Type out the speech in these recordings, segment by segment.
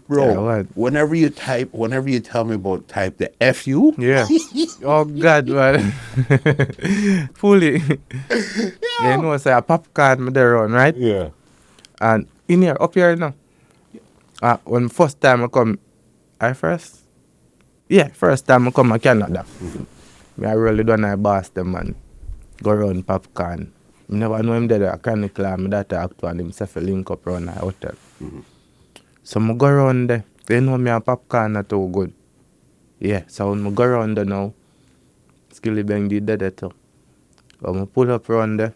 Bro, Yeah, what? whenever you tell me about type the FU, Yeah. Oh God, man. Fully. You know, say a popcorn me there run, right? yeah. And in here, up here now. When first time I come, first time I come to Canada. Me I really done I boss them man. Go run popcorn. Me never know him there. I can't climb me that talk to and himself a link up around the hotel. So I go around there. They know me a popcorn not too good. Yeah, so when I go around there now, Skilly Bang did that too. When I pull up around there,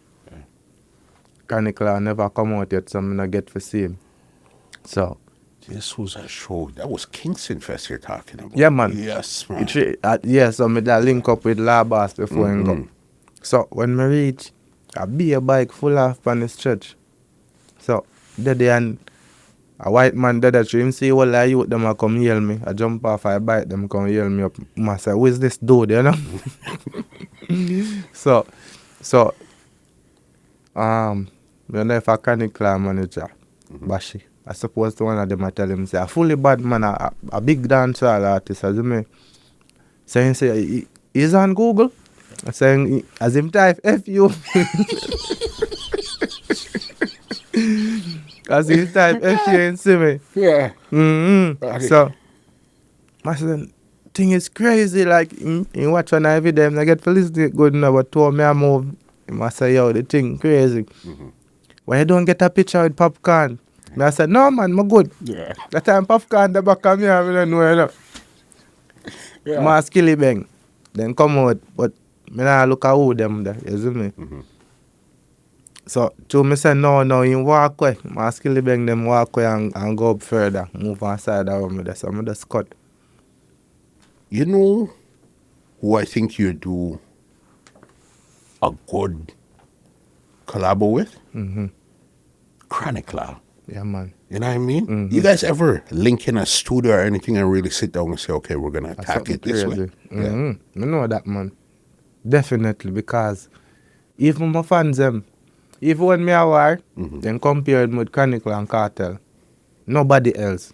Canicla never come out yet, so I'm not get to see him. So, This was a show. That was Kingston Fest you're talking about. yeah, man. Yes, man. So I da link up with Labas before I go. So, when I reach, I be a bike full off on the stretch. So, there and a white man there that him see all the youth them a come heal me. I jump off, I bite them, come heal me up. I say, who is this dude, you know? so, when if a Canicla manager, Bashi, I suppose one of them I tell him, say, a fully bad man, a big dancehall artist, as me. Saying, say, he's on Google. Saying, as him type FU. As he type FU and see me. Yeah. So, I said, thing is crazy. Like, in watch one every day, I get felicity good enough, but told me I move. He must say, yo, the thing crazy. Why you don't get a picture with popcorn? I said, no, man, I'm good. Yeah. That time popcorn, the back of me, I don't know, you know. Yeah. My Skilly Bang. Then come out, but me nah look at who them there, you see me? So, to me say, no, you walk away. My Skilly Bang them walk away and go up further. Move on side of me there, so I'm just cut. You know who I think you do a good collabo with? Chronicler. Yeah, man. You know what I mean? You guys ever link in a studio or anything and really sit down and say, okay, we're going to attack it this way? I know that, man. Definitely, because even my fans them, even when me a war, then compared with Chronicle and Cartel, nobody else.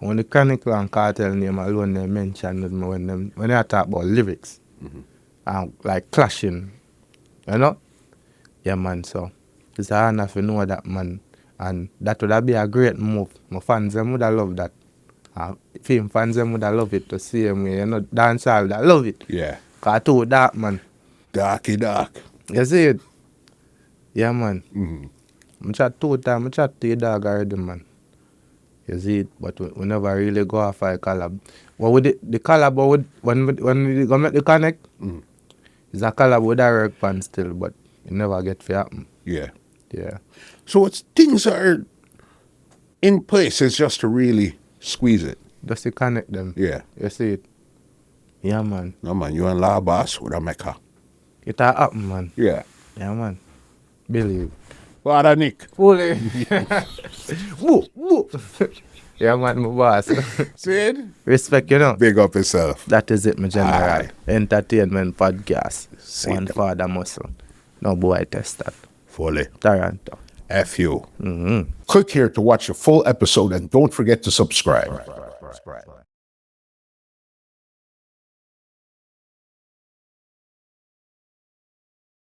Only Chronicle and Cartel name alone they mention with me when they talk about lyrics. And like clashing. You know? Yeah, man, so it's an honor to know that, man. And that would be a great move. My fans them would have loved that. Film fans them would have loved it to see him, you know, dancehall, they love it. Yeah. Cause too dark, man. Darky dark. You see it? Yeah, man. I chat 2 times, I chat to your dog already, man. You see it? But we never really go off a collab. What would the collab, when we go make the connect, it's a collab with a work pan still, but it never get to happen. Yeah. Yeah. So things are in place. It's just to really squeeze it. Just to connect them. Yeah. You see it? Yeah, man. No, man, you and La Boss with a Mecca. It a happen, man. Yeah. Yeah, man. Believe. What Nick? Fully. Woo, woo. Yeah, man, my boss. See it? Respect, you know. Big up yourself. That is it, my general. Aye. Entertainment podcast. See One them. father muscle. No boy test that. Fully. Toronto. FU. Click here to watch a full episode and don't forget to subscribe.